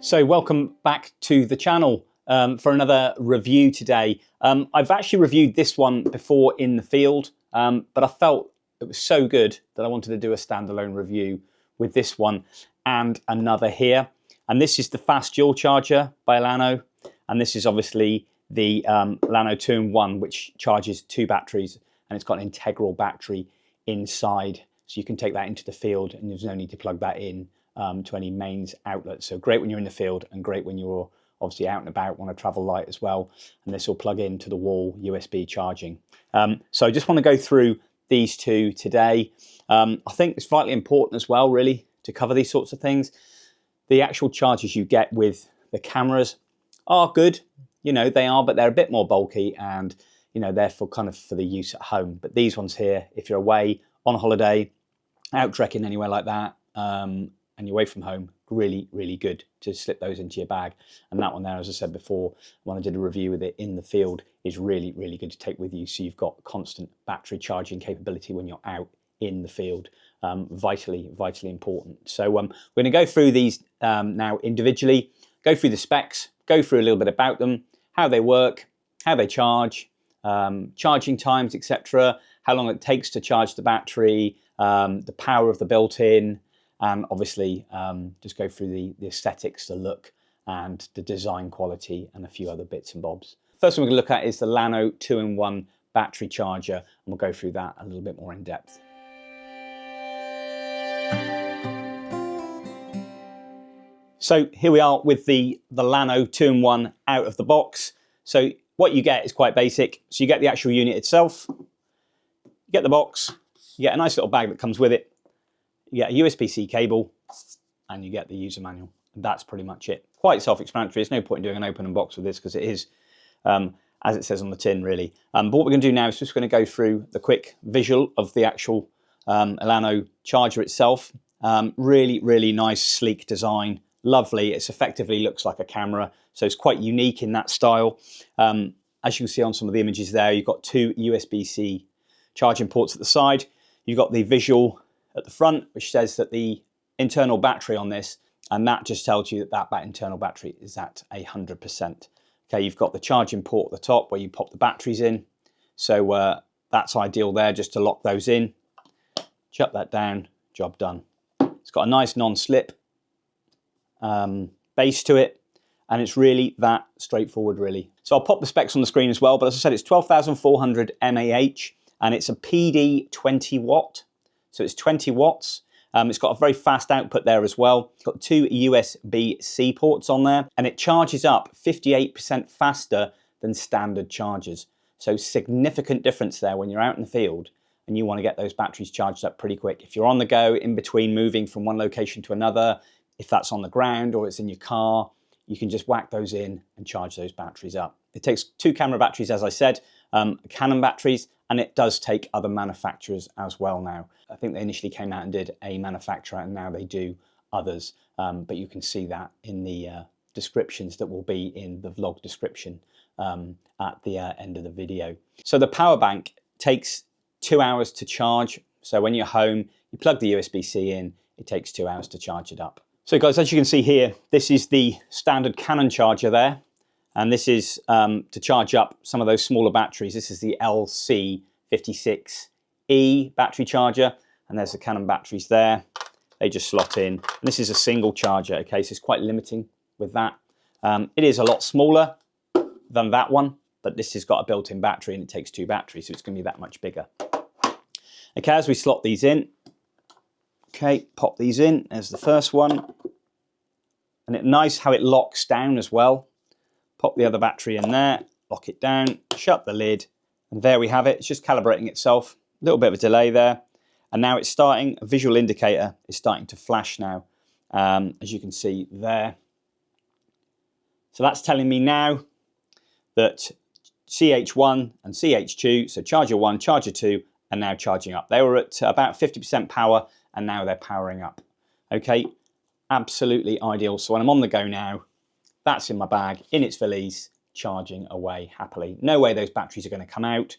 So welcome back to the channel for another review today. I've actually reviewed this one before in the field, but I felt it was so good that I wanted to do a standalone review with this one and another here. And this is the fast dual charger by llano, and this is obviously the llano 2-in-1, which charges 2 batteries, and it's got an integral battery inside, so you can take that into the field and there's no need to plug that in to any mains outlet. So great when you're in the field and great when you're obviously out and about, want to travel light as well. And this will plug into the wall USB charging. So I just want to go through these two today. I think it's vitally important as well, really, to cover these sorts of things. The actual chargers you get with the cameras are good, you know, they are, but they're a bit more bulky and, you know, they're for kind of for the use at home. But these ones here, if you're away on holiday, out trekking anywhere like that, and you're away from home, really, really good to slip those into your bag. And that one there, as I said before, when I did a review with it in the field, is really, really good to take with you. So you've got constant battery charging capability when you're out in the field. Vitally, vitally important. So we're going to go through these now individually, go through the specs, go through a little bit about them, how they work, how they charge, charging times, etc., how long it takes to charge the battery, the power of the built-in, and obviously just go through the aesthetics, the look, and the design quality, and a few other bits and bobs. First one we're going to look at is the llano 2-in-1 battery charger, and we'll go through that a little bit more in depth. So here we are with the llano 2-in-1 out of the box. So what you get is quite basic. So you get the actual unit itself, you get the box, you get a nice little bag that comes with it, you get a USB-C cable, and you get the user manual. And that's pretty much it. Quite self-explanatory. There's no point in doing an open and box with this because it is, as it says on the tin, really. But what we're going to do now is just going to go through the quick visual of the actual llano charger itself. Really, really nice, sleek design. Lovely. It's effectively looks like a camera, so it's quite unique in that style. As you can see on some of the images there, you've got 2 USB-C charging ports at the side. You've got the visual at the front, which says that the internal battery on this, and that just tells you that that internal battery is at 100%. Okay, you've got the charging port at the top where you pop the batteries in. So that's ideal there, just to lock those in. Shut that down, job done. It's got a nice non-slip base to it, and it's really that straightforward, really. So I'll pop the specs on the screen as well, but as I said, it's 12,400 mAh, and it's a PD 20 watt. So it's 20 watts. It's got a very fast output there as well. It's got 2 USB-C ports on there, and it charges up 58% faster than standard chargers. So significant difference there when you're out in the field and you want to get those batteries charged up pretty quick. If you're on the go, in between moving from one location to another, if that's on the ground or it's in your car, you can just whack those in and charge those batteries up. It takes 2 camera batteries, as I said, Canon batteries, and it does take other manufacturers as well now. I think they initially came out and did a manufacturer, and now they do others. But you can see that in the descriptions that will be in the vlog description at the end of the video. So the power bank takes 2 hours to charge. So when you're home, you plug the USB-C in, it takes 2 hours to charge it up. So guys, as you can see here, this is the standard Canon charger there. And this is to charge up some of those smaller batteries. This is the LC56E battery charger, and there's the Canon batteries there. They just slot in. And this is a single charger, okay, so it's quite limiting with that. It is a lot smaller than that one, but this has got a built-in battery and it takes 2 batteries, so it's going to be that much bigger. Okay, as we slot these in, okay, pop these in. There's the first one. And it's nice how it locks down as well. Pop the other battery in there, lock it down, shut the lid, and there we have it. It's just calibrating itself. A little bit of a delay there. And now it's starting, a visual indicator is starting to flash now, as you can see there. So that's telling me now that CH1 and CH2, so charger 1, charger 2, are now charging up. They were at about 50% power, and now they're powering up. Okay, absolutely ideal. So when I'm on the go now, that's in my bag, in its valise, charging away happily. No way those batteries are going to come out.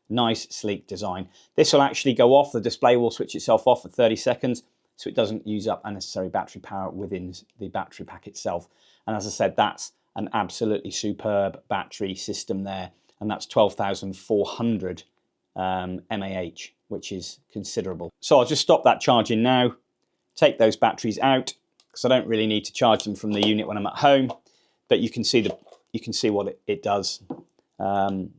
Nice, sleek design. This will actually go off. The display will switch itself off for 30 seconds. so it doesn't use up unnecessary battery power within the battery pack itself. And as I said, that's an absolutely superb battery system there, and that's 12,400 mAh, which is considerable. So I'll just stop that charging now, take those batteries out, because I don't really need to charge them from the unit when I'm at home, but you can see what it does. And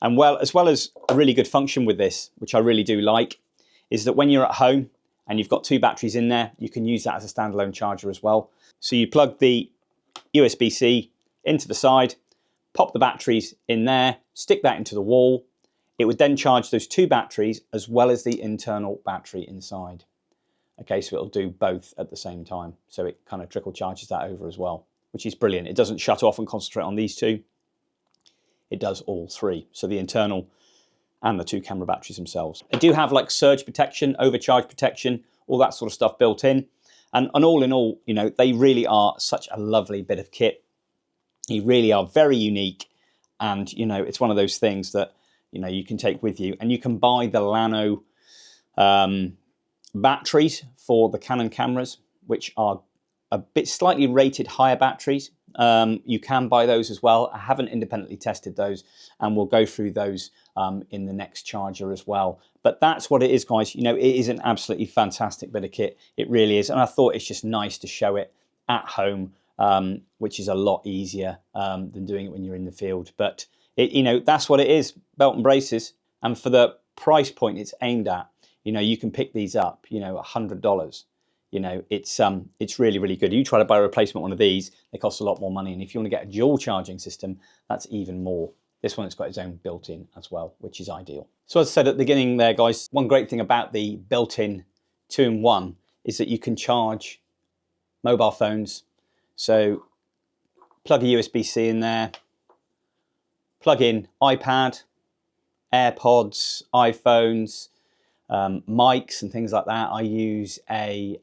as well as a really good function with this, which I really do like, is that when you're at home and you've got two batteries in there, you can use that as a standalone charger as well. So you plug the USB-C into the side, pop the batteries in there, stick that into the wall. It would then charge those two batteries as well as the internal battery inside. Okay, so it'll do both at the same time. So it kind of trickle charges that over as well, which is brilliant. It doesn't shut off and concentrate on these two. It does all three, so the internal and the two camera batteries themselves. They do have like surge protection, overcharge protection, all that sort of stuff built in. And all in all, you know, they really are such a lovely bit of kit. They really are very unique. And, you know, it's one of those things that, you know, you can take with you. And you can buy the llano batteries for the Canon cameras, which are a bit slightly rated higher batteries. You can buy those as well. I haven't independently tested those, and we'll go through those in the next charger as well. But that's what it is, guys. You know, it is an absolutely fantastic bit of kit. It really is. And I thought it's just nice to show it at home, which is a lot easier than doing it when you're in the field. But, you know, that's what it is, belt and braces. And for the price point it's aimed at, you know, you can pick these up, you know, $100. You know, it's really, really good. You try to buy a replacement one of these, they cost a lot more money. And if you want to get a dual charging system, that's even more. This one has got its own built-in as well, which is ideal. So as I said at the beginning there, guys, one great thing about the built-in 2-in-1 is that you can charge mobile phones. So plug a USB-C in there, plug in iPad, AirPods, iPhones, mics and things like that. I use a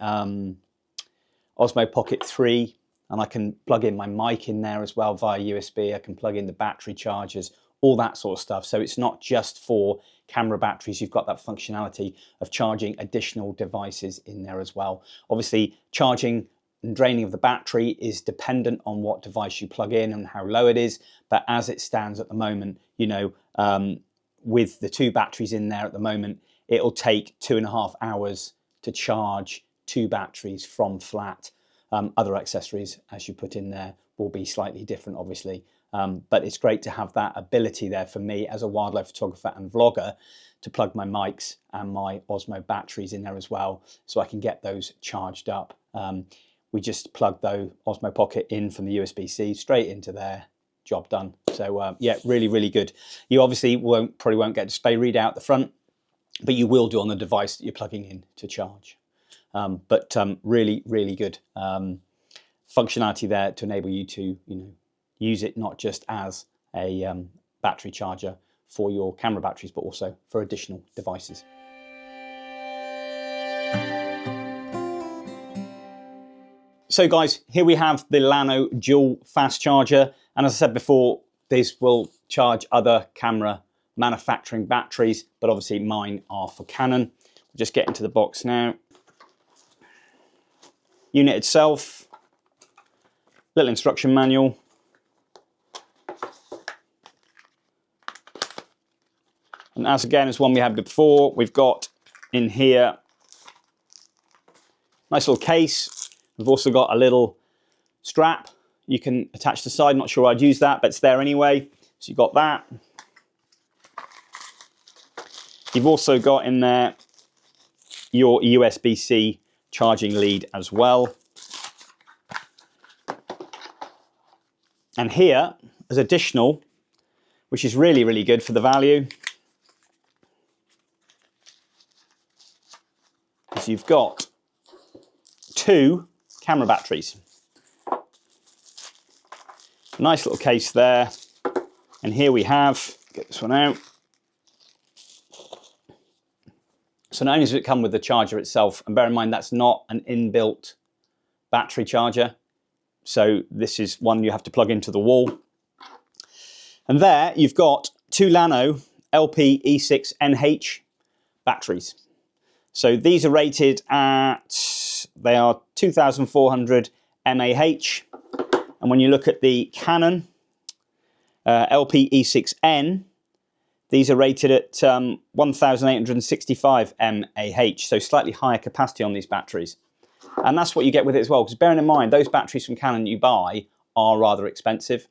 Osmo Pocket 3, and I can plug in my mic in there as well via USB. I can plug in the battery chargers, all that sort of stuff. So it's not just for camera batteries. You've got that functionality of charging additional devices in there as well. Obviously, charging and draining of the battery is dependent on what device you plug in and how low it is. But as it stands at the moment, you know, with the two batteries in there at the moment, it'll take 2.5 hours to charge two batteries from flat. Other accessories, as you put in there, will be slightly different, obviously. But it's great to have that ability there for me as a wildlife photographer and vlogger to plug my mics and my Osmo batteries in there as well, so I can get those charged up. We just plug the Osmo Pocket in from the USB-C straight into there, job done. So yeah, really, really good. You obviously probably won't get a display readout at the front, but you will do on the device that you're plugging in to charge. But really, really good functionality there to enable you to, you know, use it not just as a battery charger for your camera batteries, but also for additional devices. So guys, here we have the llano dual fast charger. And as I said before, this will charge other camera manufacturing batteries, but obviously mine are for Canon. We'll just get into the box now. Unit itself, little instruction manual. And as again as one we had before, we've got in here nice little case. We've also got a little strap you can attach to the side. Not sure I'd use that, but it's there anyway. So you've got that. You've also got in there your USB-C charging lead as well. And here, as additional, which is really, really good for the value, is you've got two camera batteries. Nice little case there. And here we have, get this one out. So not only does it come with the charger itself, and bear in mind that's not an inbuilt battery charger. So this is one you have to plug into the wall. And there you've got two llano LP E6NH batteries. So these are rated at, they are 2400 mAh. And when you look at the Canon LP-E6N, these are rated at 1865 mAh, so slightly higher capacity on these batteries. And that's what you get with it as well, because bearing in mind, those batteries from Canon you buy are rather expensive,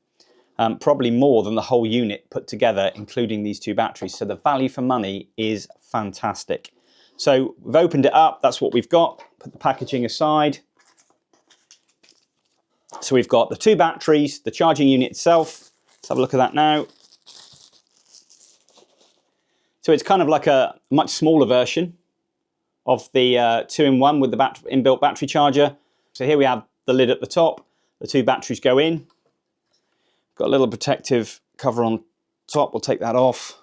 probably more than the whole unit put together, including these two batteries. So the value for money is fantastic. So we've opened it up, that's what we've got. Put the packaging aside. So we've got the two batteries, the charging unit itself. Let's have a look at that now. So it's kind of like a much smaller version of the 2-in-1 with the inbuilt battery charger. So here we have the lid at the top. The two batteries go in. Got a little protective cover on top. We'll take that off.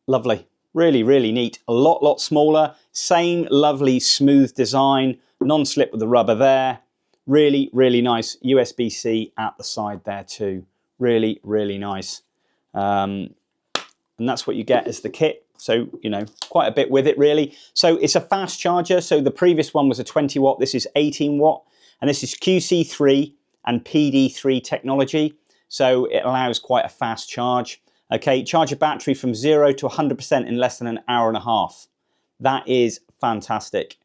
Lovely. Really, really neat. A lot smaller. Same lovely smooth design. Non-slip with the rubber there. Really, really nice. USB-C at the side there too. Really, really nice. And that's what you get as the kit. So, you know, quite a bit with it really. So it's a fast charger. So the previous one was a 20 watt. This is 18 watt. And this is QC3 and PD3 technology. So it allows quite a fast charge. Okay, charge a battery from 0 to 100% in less than an hour and a half. That is fantastic.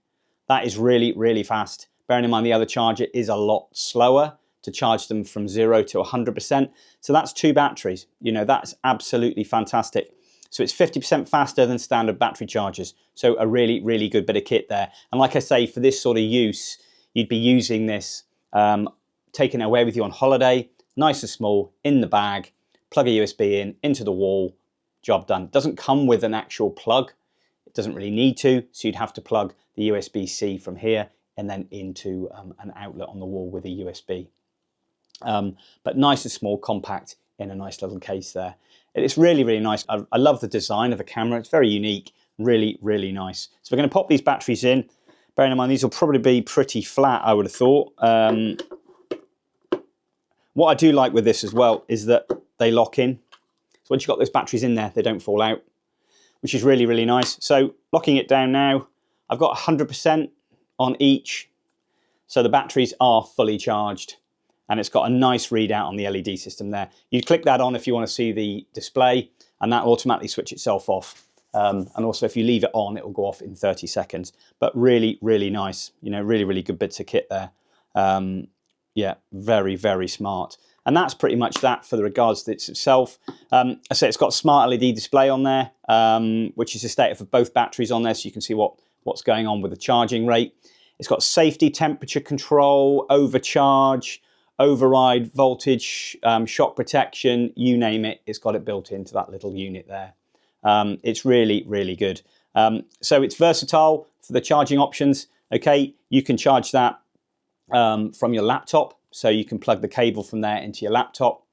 That is really, really fast. Bearing in mind the other charger is a lot slower to charge them from 0 to 100%. So that's two batteries. You know, that's absolutely fantastic. So it's 50% faster than standard battery chargers. So a really, really good bit of kit there. And like I say, for this sort of use, you'd be using this, taking it away with you on holiday, nice and small, in the bag, plug a USB in, into the wall, job done. It doesn't come with an actual plug. It doesn't really need to. So you'd have to plug the USB-C from here and then into an outlet on the wall with a USB. But nice and small, compact, in a nice little case there. It's really, really nice. I love the design of the camera. It's very unique, really, really nice. So we're going to pop these batteries in. Bearing in mind, these will probably be pretty flat, I would have thought. What I do like with this as well is that they lock in. So once you've got those batteries in there, they don't fall out, which is really, really nice. So locking it down now, I've got 100% on each. So the batteries are fully charged. And it's got a nice readout on the LED system there. You click that on if you want to see the display, and that will automatically switch itself off. And also if you leave it on, it will go off in 30 seconds. But really, really nice. You know, really, really good bits of kit there. Yeah, very, very smart. And that's pretty much that for the regards to itself. I say it's got a smart LED display on there, which is the status of both batteries on there, so you can see what's going on with the charging rate. It's got safety, temperature control, overcharge, override, voltage, shock protection, you name it, it's got it built into that little unit there. It's really, really good. So it's versatile for the charging options. Okay, you can charge that from your laptop. So you can plug the cable from there into your laptop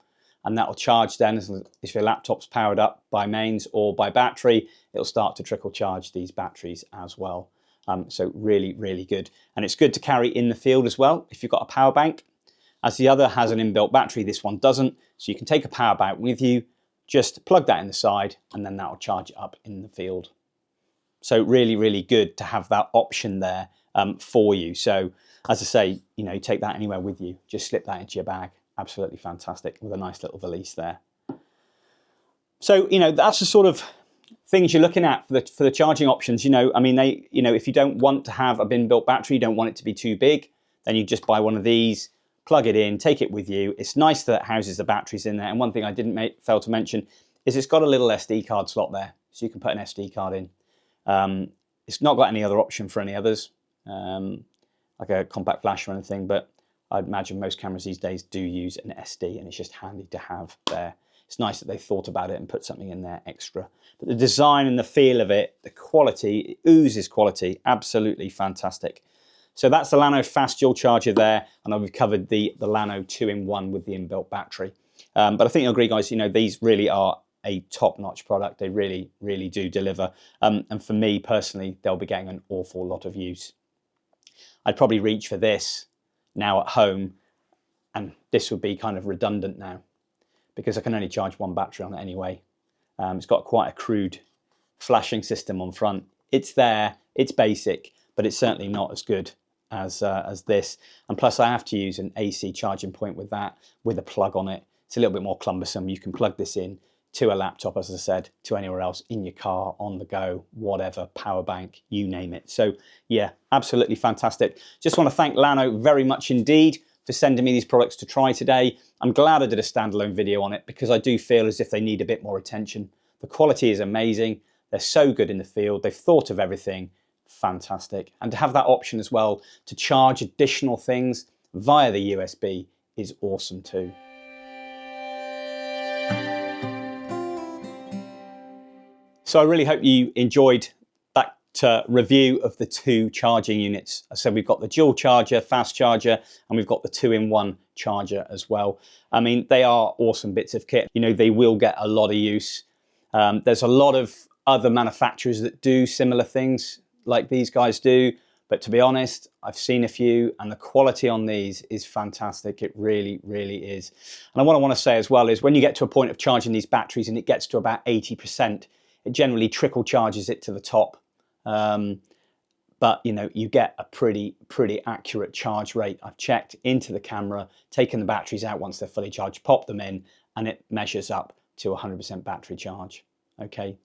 and that will charge then. If your laptop's powered up by mains or by battery, it'll start to trickle charge these batteries as well. So really, really good. And it's good to carry in the field as well if you've got a power bank. As the other has an inbuilt battery, this one doesn't. So you can take a power bank with you, just plug that in the side, and then that will charge it up in the field. So really, really good to have that option there for you. So as I say, you know, you take that anywhere with you, just slip that into your bag. Absolutely fantastic with a nice little valise there. So, you know, that's the sort of things you're looking at for the charging options. You know, I mean, if you don't want to have a inbuilt battery, you don't want it to be too big, then you just buy one of these, plug it in, take it with you. It's nice that it houses the batteries in there. And one thing I didn't fail to mention is it's got a little SD card slot there, so you can put an SD card in. It's not got any other option for any others, like a compact flash or anything, but I'd imagine most cameras these days do use an SD, and it's just handy to have there. It's nice that they thought about it and put something in there extra. But the design and the feel of it, the quality, it oozes quality, absolutely fantastic. So that's the llano fast dual charger there, and I've covered the llano 2-in-1 with the inbuilt battery. But I think you'll agree, guys, you know, these really are a top-notch product. They really, really do deliver. And for me personally, they'll be getting an awful lot of use. I'd probably reach for this now at home, and this would be kind of redundant now because I can only charge one battery on it anyway. It's got quite a crude flashing system on front. It's there, it's basic, but it's certainly not as good as this. And plus I have to use an AC charging point with that, with a plug on it. It's a little bit more cumbersome. You can plug this in to a laptop, as I said, to anywhere else, in your car, on the go, whatever, power bank, you name it. So yeah, absolutely fantastic. Just want to thank llano very much indeed for sending me these products to try today. I'm glad I did a standalone video on it because I do feel as if they need a bit more attention. The quality is amazing. They're so good in the field. They've thought of everything. Fantastic. And to have that option as well to charge additional things via the USB is awesome too. So I really hope you enjoyed that review of the two charging units. I said we've got the dual charger, fast charger, and we've got the 2-in-1 charger as well. I mean, they are awesome bits of kit. You know, they will get a lot of use. There's a lot of other manufacturers that do similar things like these guys do. But to be honest, I've seen a few and the quality on these is fantastic. It really, really is. And what I want to say as well is when you get to a point of charging these batteries and it gets to about 80%, it generally trickle charges it to the top. But you know, you get a pretty accurate charge rate. I've checked into the camera, taken the batteries out once they're fully charged, popped them in, and it measures up to 100% battery charge. Okay,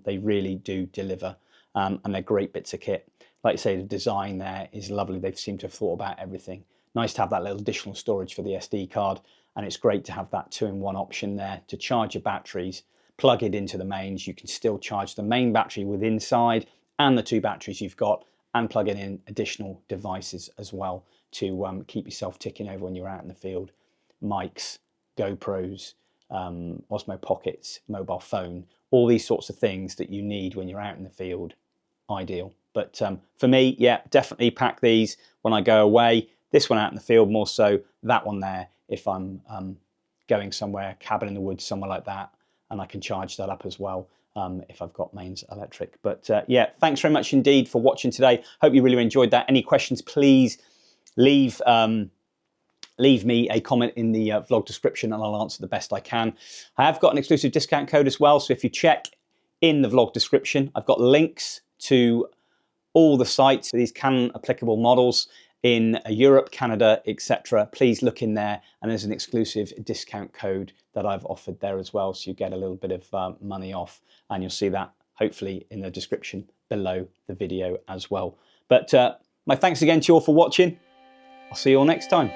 they really do deliver, and they're great bits of kit. Like I say, the design there is lovely. They've seemed to have thought about everything. Nice to have that little additional storage for the SD card, and it's great to have that 2-in-1 option there to charge your batteries, plug it into the mains. You can still charge the main battery with inside and the two batteries you've got, and plug in additional devices as well to keep yourself ticking over when you're out in the field. Mics, GoPros, Osmo Pockets, mobile phone, all these sorts of things that you need when you're out in the field. Ideal. But for me, yeah, definitely pack these when I go away. This one out in the field more so, that one there if I'm going somewhere, cabin in the woods, somewhere like that, and I can charge that up as well if I've got mains electric. But yeah, thanks very much indeed for watching today. Hope you really enjoyed that. Any questions, please leave me a comment in the vlog description and I'll answer the best I can. I have got an exclusive discount code as well, so if you check in the vlog description, I've got links to all the sites for these Canon applicable models in Europe, Canada, etc. Please look in there, and there's an exclusive discount code that I've offered there as well, so you get a little bit of money off, and you'll see that hopefully in the description below the video as well. But my thanks again to you all for watching. I'll see you all next time.